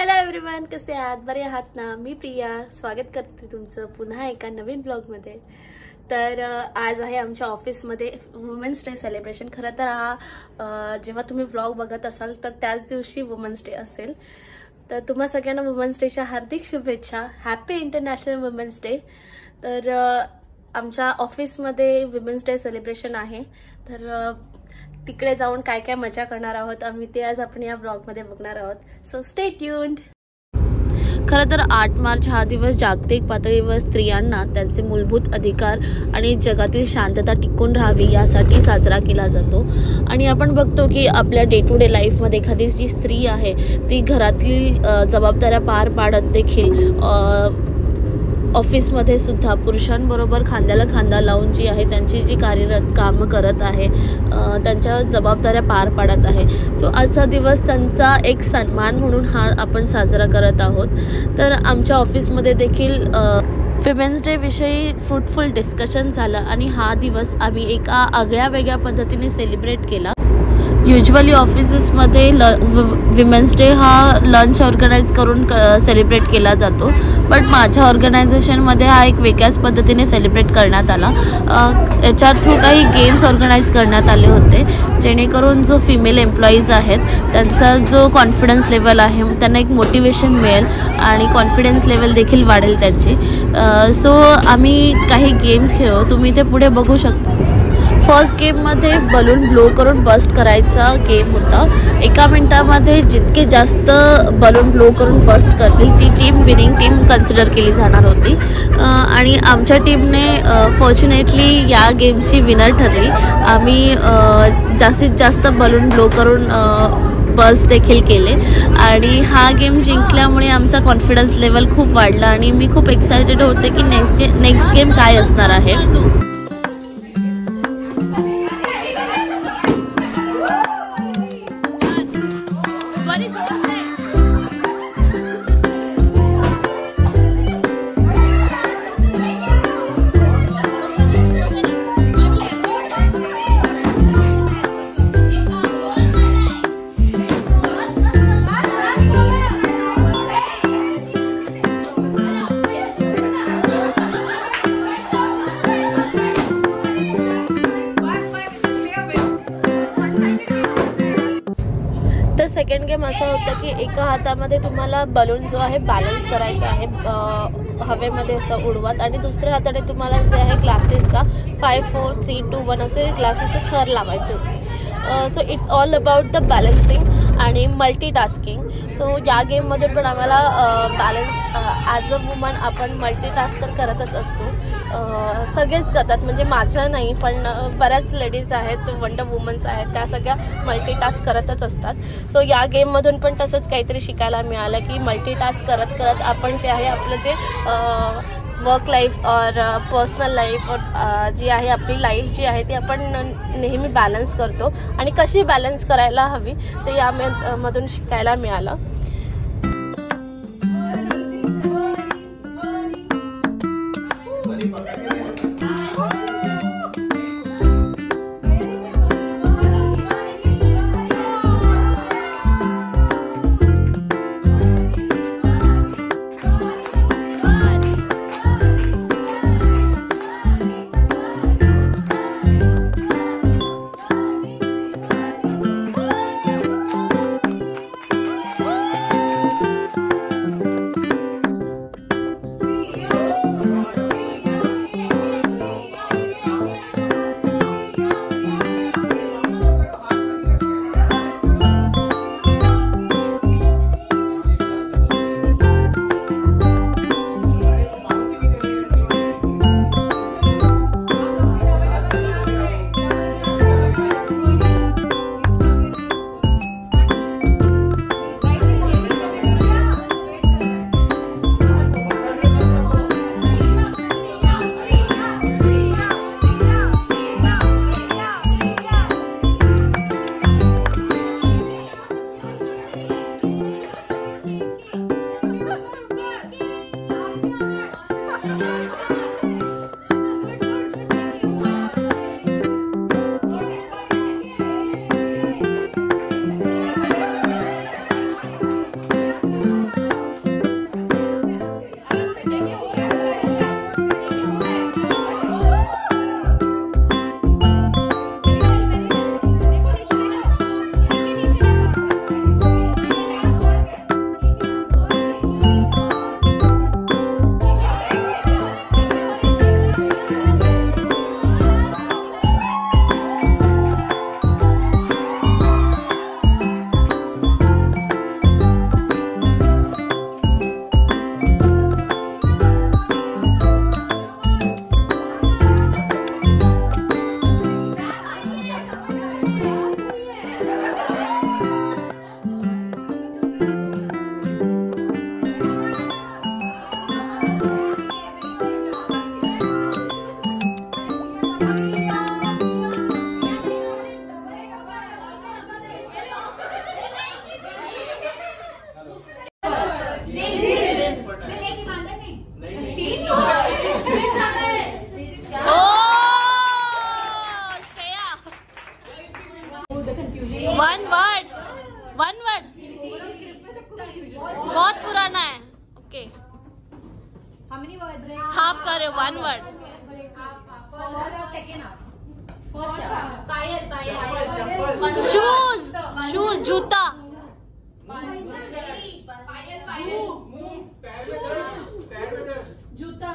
Hello everyone, कसे आहात? बरे आहात ना? मी प्रिया स्वागत करते तुमचं पुन्हा एका नवीन ब्लॉगमध्ये. तर आज आहे आमच्या ऑफिसमध्ये वुमेन्स डे सेलिब्रेशन. खरं तर हा जेव्हा तुम्ही ब्लॉग बघत असाल तर त्याच दिवशी वुमेन्स डे असेल. तर तुम्हा सगळ्यांना वुमेन्स डेच्या हार्दिक शुभेच्छा. Happy international women's day. तर आमच्या ऑफिसमध्ये वुमेन्स डे सेलिब्रेशन आहे. तर तिकडे जाऊन काय काय मजा करणार आहोत आम्ही ते आज आपण या ब्लॉगमध्ये बघणार आहोत. So stay tuned. खरं तर 8 मार्च हा दिवस जागतिक पातळीवर स्त्रियांना त्यांचे मूलभूत अधिकार आणि जगातील शांतता टिकून राहावी यासाठी साजरा केला जातो. आणि आपण बघतो की आपल्या डे टू डे लाईफमध्ये एखादी जी स्त्री आहे ती घरातील जबाबदाऱ्या पार पाडत देखील ऑफिसमध्ये सुद्धा पुरुषांबरोबर खांद्याला खांदा लावून जी आहे त्यांची जी कार्यरत कामं करत आहे, त्यांच्या जबाबदाऱ्या पार पाडत आहे. सो आजचा दिवस त्यांचा एक सन्मान म्हणून हा आपण साजरा करत आहोत. तर आमच्या ऑफिसमध्ये देखील विमेन्स डे विषयी फ्रूटफुल डिस्कशन झालं आणि हा दिवस आम्ही एका आगळ्या वेगळ्या पद्धतीने सेलिब्रेट केला. युजली ऑफिसेसमध्ये विमेन्स डे हा लंच ऑर्गनाईज करून सेलिब्रेट केला जातो, बट माझ्या ऑर्गनायझेशनमध्ये हा एक वेगळ्याच पद्धतीने सेलिब्रेट करण्यात आला. याच्या थ्रू काही गेम्स ऑर्गनाईज करण्यात आले होते जेणेकरून जो फिमेल एम्प्लॉईज आहेत त्यांचा जो कॉन्फिडन्स लेवल आहे त्यांना एक मोटिवेशन मिळेल आणि कॉन्फिडन्स लेवल देखील वाढेल त्यांची. सो आम्ही काही गेम्स खेळू, तुम्ही ते पुढे बघू शकता. फर्स्ट गेममध्ये बलून ब्लो करून बस्ट करायचा गेम होता. 1 मिनिटामध्ये जितके जास्त बलून ब्लो करून बस्ट करतील ती टीम विनिंग टीम कन्सिडर केली जाणार होती. आणि आमच्या टीमने फॉर्च्युनेटली या गेमची विनर ठरली. आम्ही जास्तीत जास्त बलून ब्लो करून बस देखील केले आणि हा गेम जिंकल्यामुळे आमचा कॉन्फिडन्स लेवल खूप वाढला आणि मी खूप एक्सायटेड होते की नेक्स्ट गेम काय असणार आहे. तर सेकंड गेम असा होता की एका हातामध्ये तुम्हाला बलून जो आहे बॅलन्स करायचा आहे हवेमध्ये असं उडवत आणि दुसऱ्या हाताने तुम्हाला जे आहे ग्लासेसचा 5, 4, 3, 2, 1 असे ग्लासेसचे थर लावायचे होते. So it's all about the balancing आणि मल्टीटास्किंग. सो या गेममधून पण आम्हाला बॅलन्स ॲज अ वुमन आपण मल्टीटास्क तर करतच असतो. सगळेच करतात, म्हणजे माझं नाही पण बऱ्याच लेडीज आहेत, वंडर वुमन्स आहेत, त्या सगळ्या मल्टीटास्क करतच असतात. सो या गेममधून पण तसंच काहीतरी शिकायला मिळालं की मल्टीटास्क करत करत आपण जे आहे आपलं जे वर्क लाईफ और पर्सनल लाईफ और जी आहे आपली लाईफ जी आहे ती आपण नेहमी बॅलन्स करतो आणि कशी बॅलन्स करायला हवी ते यामधून शिकायला मिळालं. वन वर्ड, वन वर्ड बहुत पुराना है। ओके हाफ करे, वन वर्ड। शूज, शूज जूता। जूता,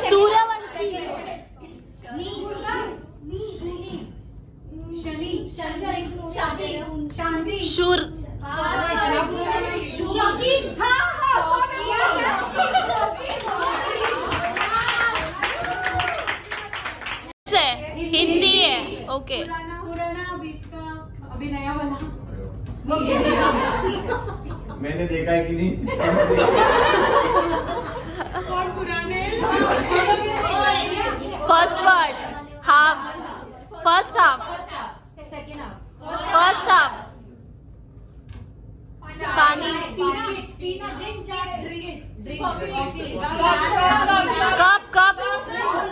सूर्यवंशी, शूर, हिंदी है। ओके पुराना बीच का, अभी नया वाला। मैंने देखा है कि नहीं? कौन पुराने? First word half, first half, first half. पानी, cup, cup,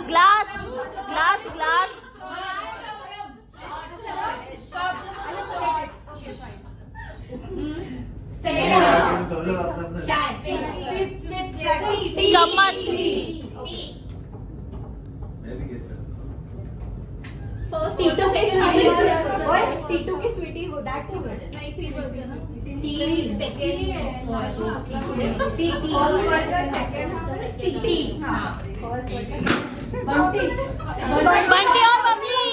glass, glass, glass. चम्मच, टीटू की स्वीटी वो दैट बंटी और बबली।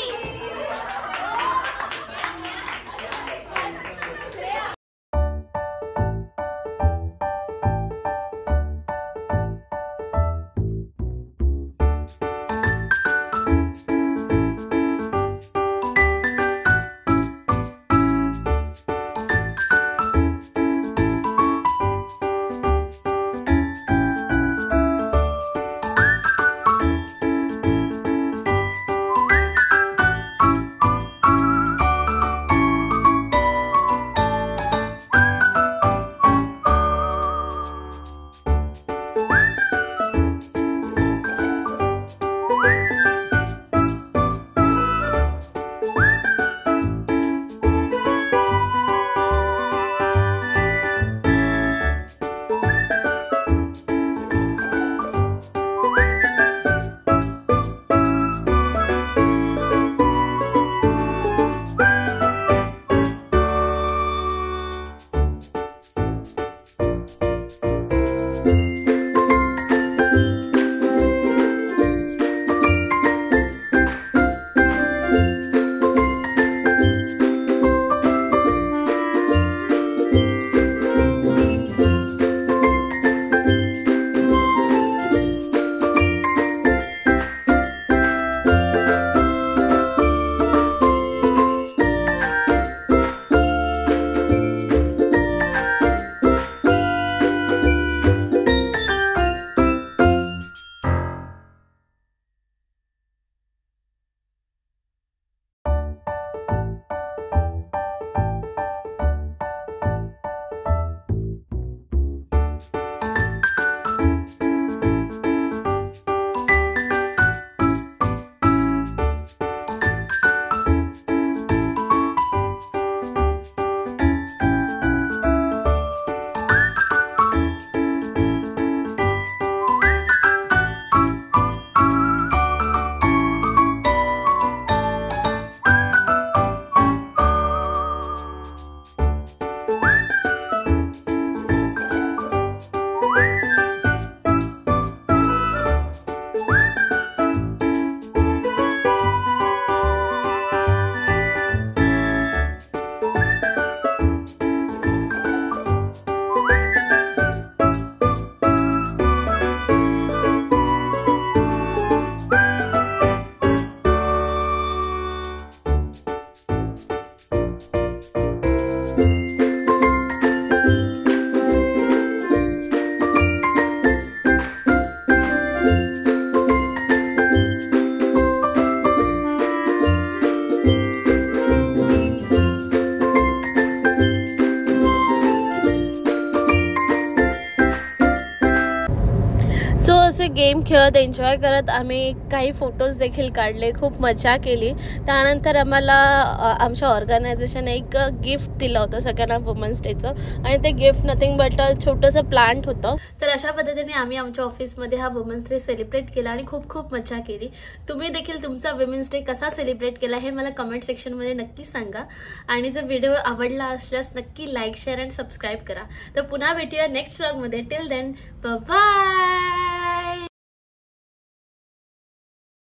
असे गेम खेळत एन्जॉय करत आम्ही काही फोटोज देखील काढले, खूप मजा केली. त्यानंतर आम्हाला आमच्या ऑर्गनायझेशनने एक गिफ्ट दिलं होतं सगळ्यांना वुमन्स डेचं, आणि ते गिफ्ट नथिंग बट छोटंसं प्लांट होतं. तर अशा पद्धतीने आम्ही आमच्या ऑफिसमध्ये हा वुमन्स डे सेलिब्रेट केला आणि खूप खूप मजा केली. तुम्ही देखील तुमचा वुमेन्स डे कसा सेलिब्रेट केला हे मला कमेंट सेक्शनमध्ये नक्की सांगा. आणि जर व्हिडिओ आवडला असल्यास नक्की लाईक, शेअर आणि सबस्क्राईब करा. तर पुन्हा भेटूया नेक्स्ट व्लॉगमध्ये. Till then bye.